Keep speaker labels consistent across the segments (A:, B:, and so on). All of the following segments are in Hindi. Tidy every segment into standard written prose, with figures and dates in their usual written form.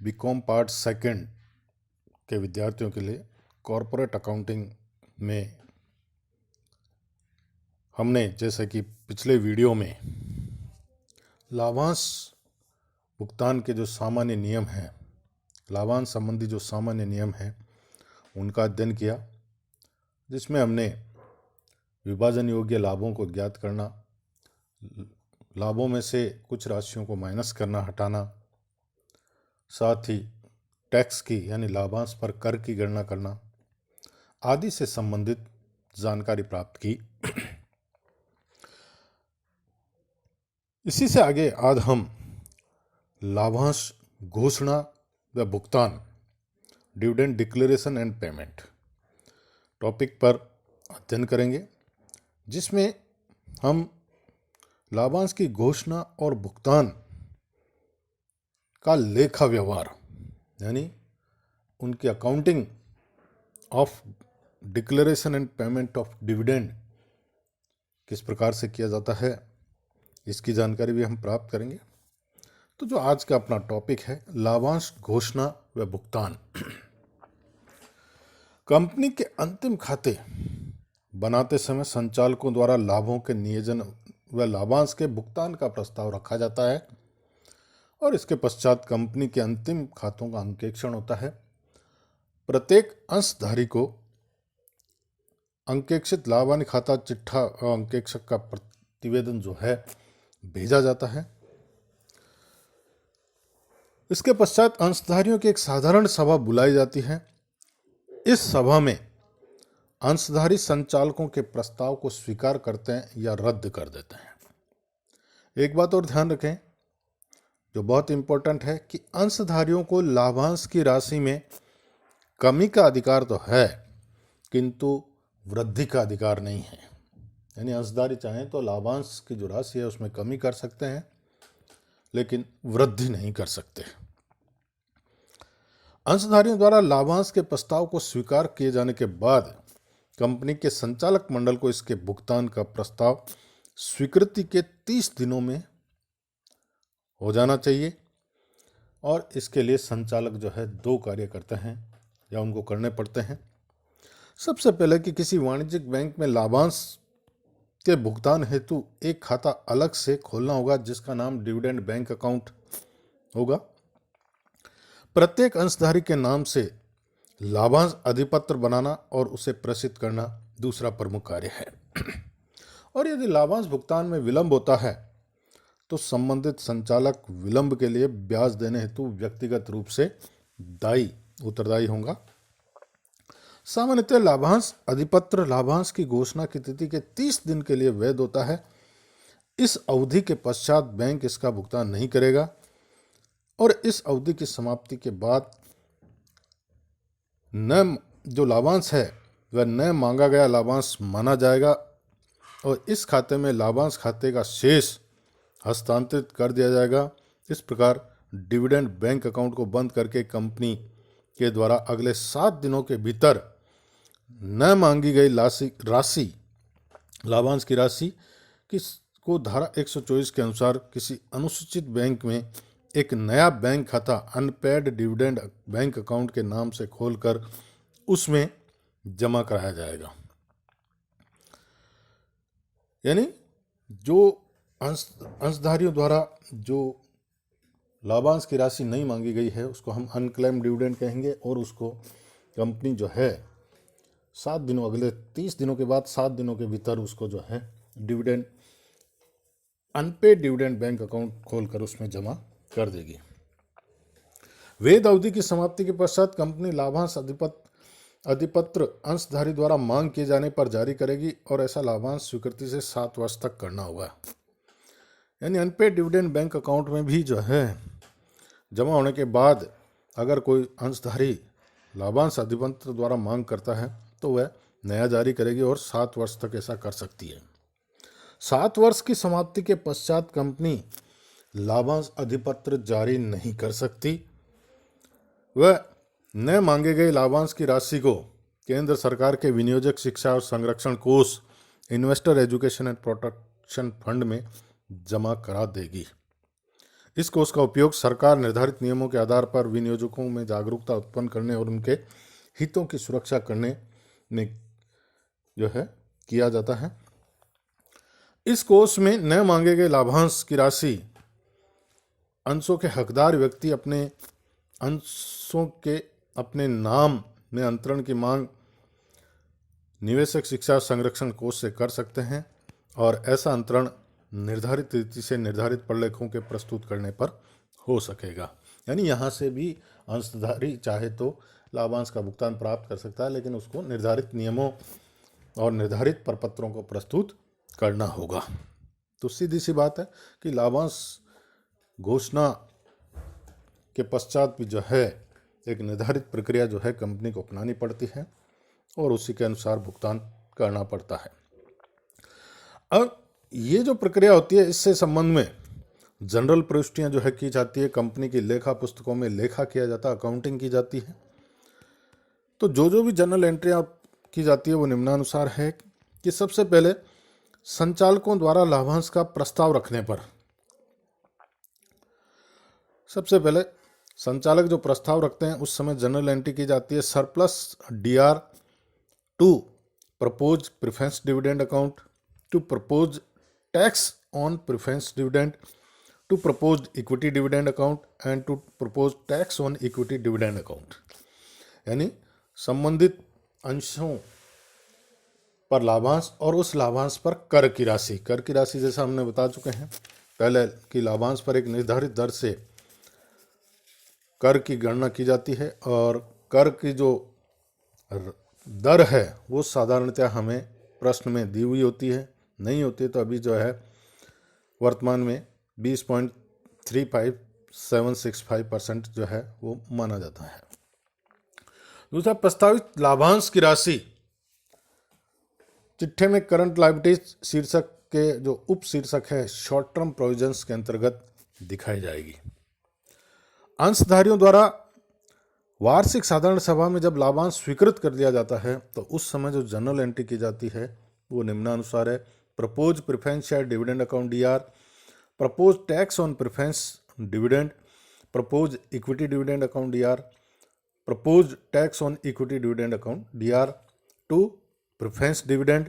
A: बीकॉम पार्ट सेकंड के विद्यार्थियों के लिए कॉरपोरेट अकाउंटिंग में हमने जैसे कि पिछले वीडियो में लाभांश भुगतान के जो सामान्य नियम हैं, लाभांश संबंधी जो सामान्य नियम हैं उनका अध्ययन किया, जिसमें हमने विभाजन योग्य लाभों को ज्ञात करना, लाभों में से कुछ राशियों को माइनस करना, हटाना, साथ ही टैक्स की यानी लाभांश पर कर की गणना करना आदि से संबंधित जानकारी प्राप्त की। इसी से आगे आज हम लाभांश घोषणा व भुगतान, dividend declaration and payment topic पर अध्ययन करेंगे, जिसमें हम लाभांश की घोषणा और भुगतान का लेखा व्यवहार यानी उनकी accounting of declaration and payment of dividend किस प्रकार से किया जाता है, इसकी जानकारी भी हम प्राप्त करेंगे। तो जो आज का अपना टॉपिक है, लाभांश घोषणा व भुगतान। कंपनी के अंतिम खाते बनाते समय संचालकों द्वारा लाभों के नियोजन व लाभांश के भुगतान का प्रस्ताव रखा जाता है और इसके पश्चात कंपनी के अंतिम खातों का अंकेक्षण होता है। प्रत्येक अंशधारी को अंकेक्षित लाभ हानि खाता चिट्ठा अंकेक्षक का प्रतिवेदन जो है भेजा जाता है। इसके पश्चात अंशधारियों की एक साधारण सभा बुलाई जाती है। इस सभा में अंशधारी संचालकों के प्रस्ताव को स्वीकार करते हैं या रद्द कर देते हैं। एक बात और ध्यान रखें जो बहुत इंपॉर्टेंट है कि अंशधारियों को लाभांश की राशि में कमी का अधिकार तो है, किंतु वृद्धि का अधिकार नहीं है। यानी अंशधारी चाहें तो लाभांश की जो राशि है उसमें कमी कर सकते हैं, लेकिन वृद्धि नहीं कर सकते। अंशधारियों द्वारा लाभांश के प्रस्ताव को स्वीकार किए जाने के बाद कंपनी के संचालक मंडल को इसके भुगतान का प्रस्ताव स्वीकृति के 30 दिनों में हो जाना चाहिए और इसके लिए संचालक जो है 2 कार्य करते हैं या उनको करने पड़ते हैं। सबसे पहले कि किसी वाणिज्यिक बैंक में लाभांश के भुगतान हेतु एक खाता अलग से खोलना होगा, जिसका नाम डिविडेंड बैंक अकाउंट होगा। प्रत्येक अंशधारी के नाम से लाभांश अधिपत्र बनाना और उसे प्रेषित करना दूसरा प्रमुख कार्य है। और यदि लाभांश भुगतान में विलंब होता है तो संबंधित संचालक विलंब के लिए ब्याज देने हेतु व्यक्तिगत रूप से उत्तरदायी होगा। सामान्यतः लाभांश अधिपत्र लाभांश की घोषणा की तिथि के 30 दिन के लिए वैध होता है। इस अवधि के पश्चात बैंक इसका भुगतान नहीं करेगा और इस अवधि की समाप्ति के बाद न जो लाभांश है वह न मांगा गया लाभांश माना जाएगा और इस खाते में लाभांश खाते का शेष हस्तांतरित कर दिया जाएगा। इस प्रकार डिविडेंड बैंक अकाउंट को बंद करके कंपनी के द्वारा अगले 7 दिनों के भीतर न मांगी गई राशि लाभांश की राशि को धारा 124 के अनुसार किसी अनुसूचित बैंक में एक नया बैंक खाता अनपेड डिविडेंड बैंक अकाउंट के नाम से खोलकर उसमें जमा कराया जाएगा। यानी जो अंशधारियों द्वारा जो लाभांश की राशि नहीं मांगी गई है उसको हम अनक्लेम डिविडेंड कहेंगे और उसको कंपनी जो है 7 दिनों अगले 30 दिनों के बाद 7 दिनों के भीतर उसको जो है dividend unpaid dividend bank account खोलकर उसमें जमा कर देगी। वैध अवधि की समाप्ति के पश्चात कंपनी लाभांश अधिपत्र अंशधारी द्वारा मांग किए जाने पर जारी करेगी और ऐसा लाभांश स्वीकृति से 7 वर्ष तक करना होगा। यानी अनपेड डिविडेंड बैंक अकाउंट में भी जो है जमा होने के बाद अगर कोई अंशधारी लाभांश अधिपत्र द्वारा मांग करता है तो वह नया जारी करेगी और 7 वर्ष तक ऐसा कर सकती है। 7 वर्ष की समाप्ति के पश्चात कंपनी लाभांश अधिपत्र जारी नहीं कर सकती। वह न मांगे गए लाभांश की राशि को केंद्र सरकार के विनियोजक शिक्षा और संरक्षण कोष investor education and protection fund में जमा करा देगी। इस कोष का उपयोग सरकार निर्धारित नियमों के आधार पर विनियोजकों में जागरूकता उत्पन्न करने और उनके हितों की सुरक्षा करने में जो है किया जाता है। इस कोष में न मांगे गए लाभांश की राशि अंशों के हकदार व्यक्ति अपने अंशों के अपने नाम में अंतरण की मांग निवेशक शिक्षा संरक्षण कोष से कर सकते हैं और ऐसा अंतरण निर्धारित रीति से निर्धारित प्रलेखों के प्रस्तुत करने पर हो सकेगा। यानी यहाँ से भी अंशधारी चाहे तो लाभांश का भुगतान प्राप्त कर सकता है, लेकिन उसको निर्धारित नियमों और निर्धारित प्रपत्रों को प्रस्तुत करना होगा। तो सीधी सी बात है कि लाभांश घोषणा के पश्चात भी जो है एक निर्धारित प्रक्रिया जो है कंपनी को अपनानी पड़ती है और उसी के अनुसार भुगतान करना पड़ता है। अब ये जो प्रक्रिया होती है इससे संबंध में जनरल प्रविष्टियां जो है की जाती है, कंपनी की लेखा पुस्तकों में लेखा किया जाता है, अकाउंटिंग की जाती है। तो जो भी जनरल एंट्रियां की जाती है वो निम्नानुसार है कि सबसे पहले संचालकों द्वारा लाभांश का प्रस्ताव रखने पर सबसे पहले संचालक जो प्रस्ताव रखते हैं उस समय जनरल एंट्री की जाती है surplus DR to propose preference dividend account, to propose tax on preference dividend, to propose equity dividend account and to propose tax on equity dividend account. यानी संबंधित अंशों पर लाभांश और उस लाभांश पर कर की राशि जैसा हमने बता चुके हैं पहले कि लाभांश पर एक निर्धारित दर से कर की गणना की जाती है और कर की जो दर है वो साधारणतः हमें प्रश्न में दी हुई होती है, नहीं होती तो अभी जो है वर्तमान में 20.35765% जो है वो माना जाता है। दूसरा, प्रस्तावित लाभांश की राशि चिट्ठे में करंट लायबिलिटीज शीर्षक के जो उप शीर्षक है शॉर्ट टर्म प्रोविजंस के अंतर्गत दिखाई जाएगी। अंशधारियों द्वारा वार्षिक साधारण सभा में जब लाभांश स्वीकृत कर लिया जाता है तो उस समय जो जनरल एंट्री की जाती है वो निम्नानुसार है। Propose preference share dividend account DR, propose tax on preference dividend, propose equity dividend account DR, propose tax on equity dividend account DR, to preference dividend,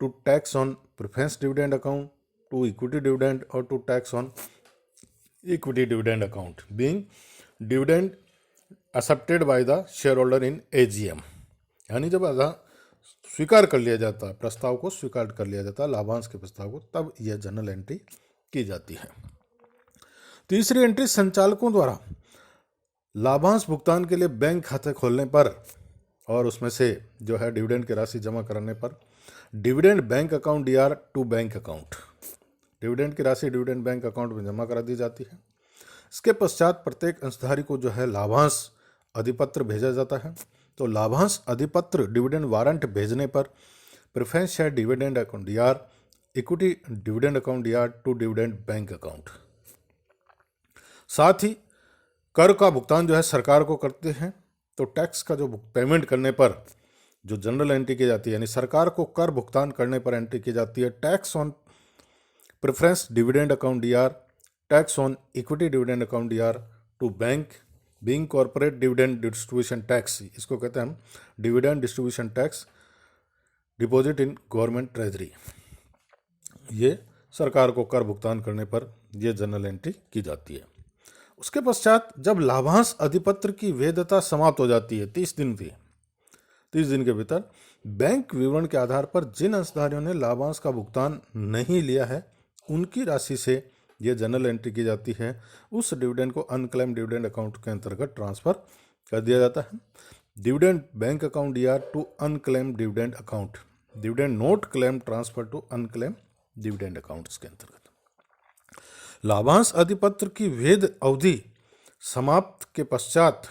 A: to tax on preference dividend account, to equity dividend और to tax on equity dividend account being dividend accepted by the share holder in AGM. यानी जब स्वीकार कर लिया जाता है, प्रस्ताव को स्वीकार कर लिया जाता है लाभांश के प्रस्ताव को, तब यह जनरल एंट्री की जाती है। तीसरी एंट्री संचालकों द्वारा लाभांश भुगतान के लिए बैंक खाते खोलने पर और उसमें से जो है डिविडेंड की राशि जमा कराने पर dividend bank account DR to bank account, dividend की राशि डिविडेंड बैंक अकाउंट में जमा करा दी जाती है। इसके पश्चात प्रत्येक अंशधारी को जो है लाभांश अधिपत्र भेजा जाता है। तो लाभांश अधिपत्र डिविडेंड वारंट भेजने पर preference share dividend account DR, equity dividend account DR to dividend bank account. साथ ही कर का भुगतान जो है सरकार को करते हैं। तो टैक्स का जो पेमेंट करने पर जो जनरल एंट्री की जाती है, यानी सरकार को कर भुगतान करने पर एंट्री की जाती है tax on preference dividend account DR, tax on equity dividend account DR to bank being corporate dividend distribution tax, इसको कहते हैं हम dividend distribution tax deposit in government treasury. ये सरकार को कर भुगतान करने पर यह जनरल एंट्री की जाती है। उसके पश्चात जब लाभांश अधिपत्र की वैधता समाप्त हो जाती है 30 दिन के भीतर बैंक विवरण के आधार पर जिन अंशधारियों ने लाभांश का भुगतान नहीं लिया है उनकी राशि से यह जनरल एंट्री की जाती है। उस डिविडेंड को अनक्लेम डिविडेंड अकाउंट के अंतर्गत ट्रांसफर कर दिया जाता है। Dividend bank account DR to unclaim dividend account, dividend not claim transfer to unclaim dividend account के अंतर्गत। लाभांश अधिपत्र की वैध अवधि समाप्त के पश्चात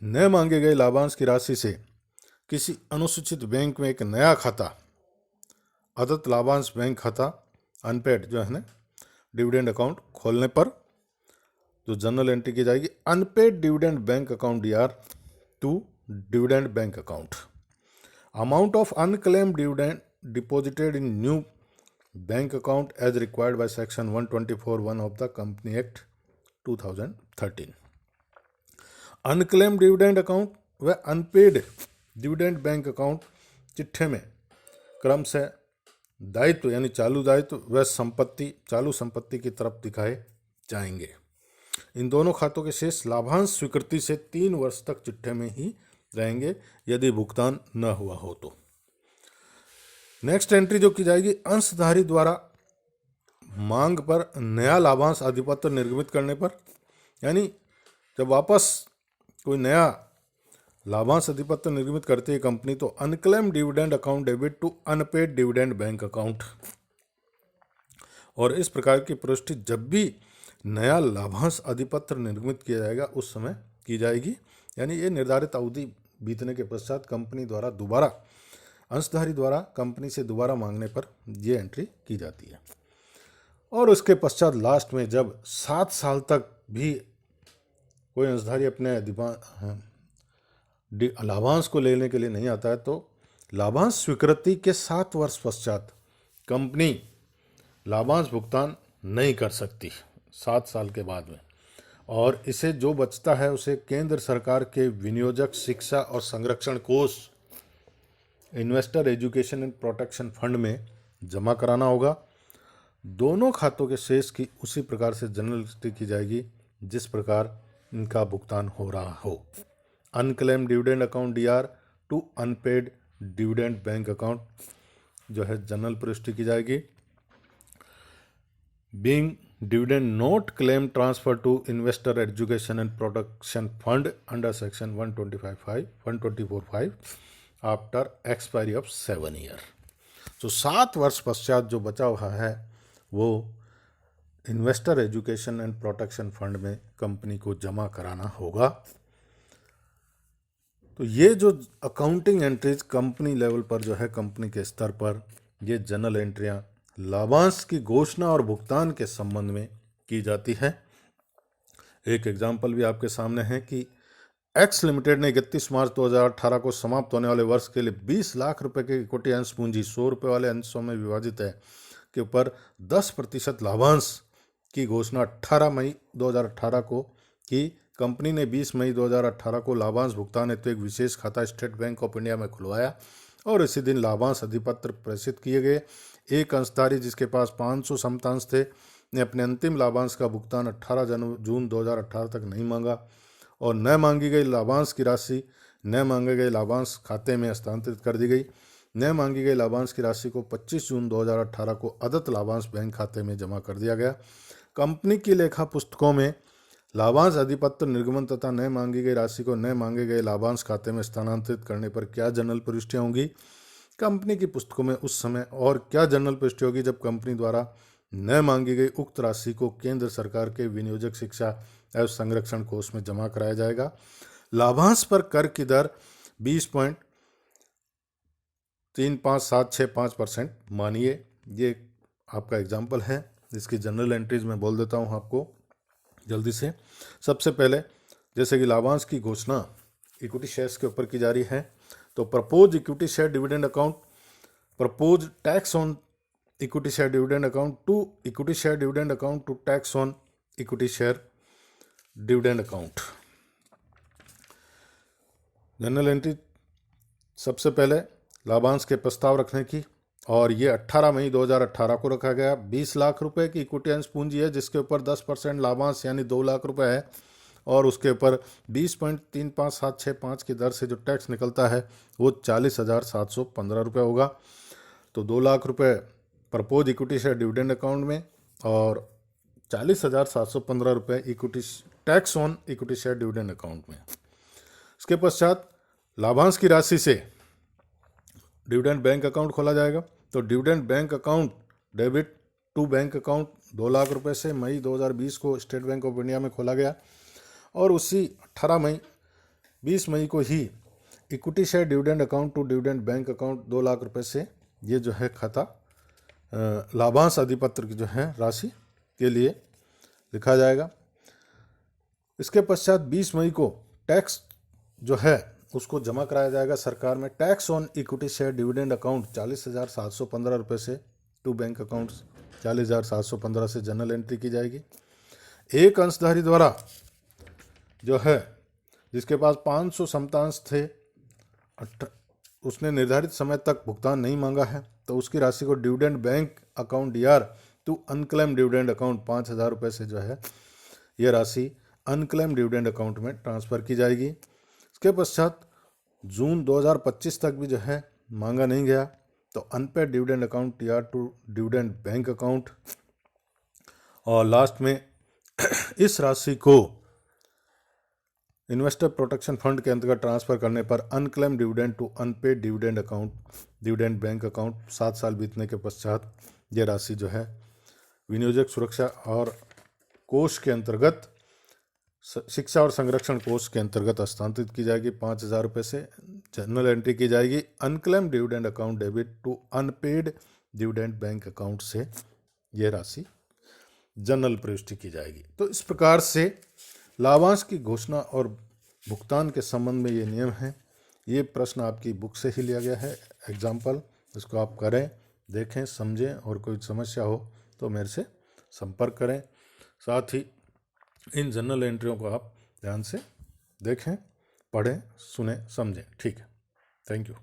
A: न मांगे गए लाभांश की राशि से किसी अनुसूचित बैंक में एक नया खाता अदत्त लाभांश बैंक खाता अनपेड जो है ना डिविडेंड अकाउंट खोलने पर जो जनरल एंट्री की जाएगी unpaid dividend bank account DR to dividend bank account. Amount of unclaimed dividend deposited in new bank account as required by section 124(1) of the company act 2013। Unclaim dividend account व अनपेड डिविडेंड बैंक अकाउंट चिट्ठे में क्रम से दायित्व यानी चालू दायित्व व संपत्ति चालू संपत्ति की तरफ दिखाए जाएंगे। इन दोनों खातों के शेष लाभांश स्वीकृति से 3 वर्ष तक चिट्ठे में ही रहेंगे यदि भुगतान न हुआ हो तो। नेक्स्ट एंट्री जो की जाएगी, अंशधारी द्वारा मांग पर नया लाभांश अधिपत्र निर्गमित करने पर, यानी जब वापस कोई नया लाभांश अधिपत्र निर्गमित करती है कंपनी तो unclaim dividend account debit to unpaid dividend bank account. और इस प्रकार की प्रविष्टि जब भी नया लाभांश अधिपत्र निर्गमित किया जाएगा उस समय की जाएगी, यानी ये निर्धारित अवधि बीतने के पश्चात कंपनी द्वारा दोबारा अंशधारी द्वारा कंपनी से दोबारा मांगने पर ये एंट्री की जाती है। और उसके पश्चात लास्ट में जब 7 साल तक भी कोई अंशधारी अपने लाभांश को लेने के लिए नहीं आता है तो लाभांश स्वीकृति के 7 वर्ष पश्चात कंपनी लाभांश भुगतान नहीं कर सकती 7 साल के बाद में, और इसे जो बचता है उसे केंद्र सरकार के विनियोजक शिक्षा और संरक्षण कोष investor education and protection fund में जमा कराना होगा। दोनों खातों के शेष की उसी प्रकार से जनरल एंट्री की जाएगी जिस प्रकार इनका भुगतान हो रहा हो। Unclaim dividend account DR to unpaid dividend bank account जो है जनरल प्रविष्टि की जाएगी। Being dividend not claim transfer to investor education and protection fund under section 124(5) after expiry of 7 year. तो 7 वर्ष पश्चात जो बचा हुआ है वो investor education and protection fund में कंपनी को जमा कराना होगा। तो ये जो अकाउंटिंग एंट्रीज कंपनी लेवल पर जो है कंपनी के स्तर पर ये जनरल एंट्रियां लाभांश की घोषणा और भुगतान के संबंध में की जाती है। एक एग्जाम्पल भी आपके सामने है कि एक्स लिमिटेड ने 31 मार्च 2018 को समाप्त होने वाले वर्ष के लिए 20 लाख रुपए के इक्विटी अंश पूंजी 100 रुपये वाले अंशों में विभाजित है के ऊपर 10% लाभांश की घोषणा 18 मई 2018 को की। कंपनी ने 20 मई 2018 को लाभांश भुगतान हेतु एक विशेष खाता स्टेट बैंक ऑफ इंडिया में खुलवाया और इसी दिन लाभांश अधिपत्र प्रेषित किए गए। एक अंशधारी जिसके पास 500 समतांश थे ने अपने अंतिम लाभांश का भुगतान 18 जून 2018 तक नहीं मांगा और न मांगी गई लाभांश की राशि न मांगे गए लाभांश खाते में हस्तांतरित कर दी गई। न मांगी गई लाभांश की राशि को 25 जून 2018 को अदत्त लाभांश बैंक खाते में जमा कर दिया गया। कंपनी की लेखा पुस्तकों में लाभांश अधिपत्र निर्गमन तथा न मांगी गई राशि को न मांगे गए लाभांश खाते में स्थानांतरित करने पर क्या जनरल प्रविष्टियां होंगी? कंपनी की पुस्तकों में उस समय और क्या जनरल प्रविष्टि होगी जब कंपनी द्वारा न मांगी गई उक्त राशि को केंद्र सरकार के विनियोजक शिक्षा एवं संरक्षण कोष में जमा कराया जाएगा। लाभांश पर कर की दर 20.35765% मानिए। ये आपका एग्जाम्पल है, इसकी जनरल एंट्रीज में बोल देता हूँ आपको जल्दी से। सबसे पहले जैसे कि लाभांश की घोषणा इक्विटी शेयर्स के ऊपर की जा रही है तो propose equity share dividend account, propose tax on equity share dividend account to equity share dividend account to tax on equity share dividend account. General entry सबसे पहले लाभांश के प्रस्ताव रखने की, और ये 18 मई 2018 को रखा गया। 20 लाख रुपए की इक्विटी अंश पूंजी है जिसके ऊपर 10% लाभांश यानी 2 लाख रुपए है और उसके ऊपर 20.35765 की दर से जो टैक्स निकलता है वो 40,715 रुपये होगा। तो 2 लाख रुपए propose equity share dividend account में और 40,715 रुपये equity tax on equity share dividend account में। इसके पश्चात लाभांश की राशि से डिविडेंड बैंक अकाउंट खोला जाएगा। तो dividend bank account debit to bank account 2 lakh रुपए से मई 2020 को स्टेट बैंक ऑफ इंडिया में खोला गया और उसी 20 मई को ही equity share dividend account to dividend bank account 2 lakh रुपए से ये जो है खाता लाभांश अधिपत्र की जो है राशि के लिए लिखा जाएगा। इसके पश्चात 20 मई को टैक्स जो है उसको जमा कराया जाएगा सरकार में। Tax on equity share dividend account 40,715 रुपये से टू बैंक अकाउंट्स 40,715 से जनरल एंट्री की जाएगी। एक अंशधारी द्वारा जो है जिसके पास 500 समतांश थे, उसने निर्धारित समय तक भुगतान नहीं मांगा है, तो उसकी राशि को dividend bank account DR to unclaim dividend account 5,000 रुपये से जो है यह राशि अनक्लेम डिविडेंड अकाउंट में ट्रांसफ़र की जाएगी। इसके पश्चात जून 2025 तक भी जो है मांगा नहीं गया, तो unpaid dividend account DR to dividend bank account, और लास्ट में इस राशि को इन्वेस्टर प्रोटेक्शन फंड के अंतर्गत ट्रांसफर करने पर unclaim dividend to unpaid dividend account dividend bank account 7 साल बीतने के पश्चात यह राशि जो है विनियोजक सुरक्षा और कोष के अंतर्गत, शिक्षा और संरक्षण कोष के अंतर्गत हस्तांतरित की जाएगी। 5,000 रुपये से जनरल एंट्री की जाएगी। Unclaim dividend account debit to unpaid dividend bank account से यह राशि जनरल प्रविष्टि की जाएगी। तो इस प्रकार से लाभांश की घोषणा और भुगतान के संबंध में ये नियम है। ये प्रश्न आपकी बुक से ही लिया गया है, एग्जाम्पल, इसको आप करें, देखें, समझें, और कोई समस्या हो तो मेरे से संपर्क करें। साथ ही इन जनरल एंट्रियों को आप ध्यान से देखें, पढ़ें, सुने, समझें। ठीक है, थैंक यू।